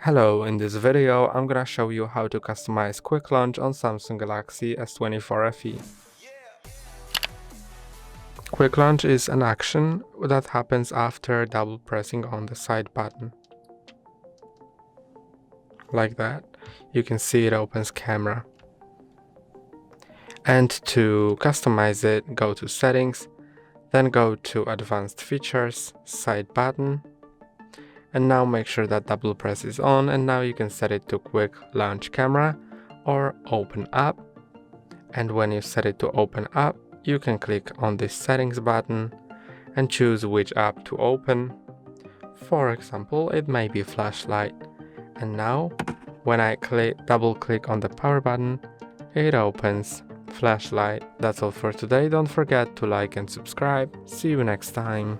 Hello, in this video I'm gonna show you how to customize quick launch on Samsung Galaxy S24 FE. Quick launch is an action that happens after double pressing on the side button. Like that. You can see it opens camera. And to customize it, go to settings, then go to advanced features, side button, and now make sure that double press is on, and now you can set it to quick launch camera or open up. And when you set it to open up, you can click on this settings button and choose which app to open. For example, it may be flashlight. And now when I double click on the power button, it opens flashlight. That's all for today. Don't forget to like and subscribe. See you next time.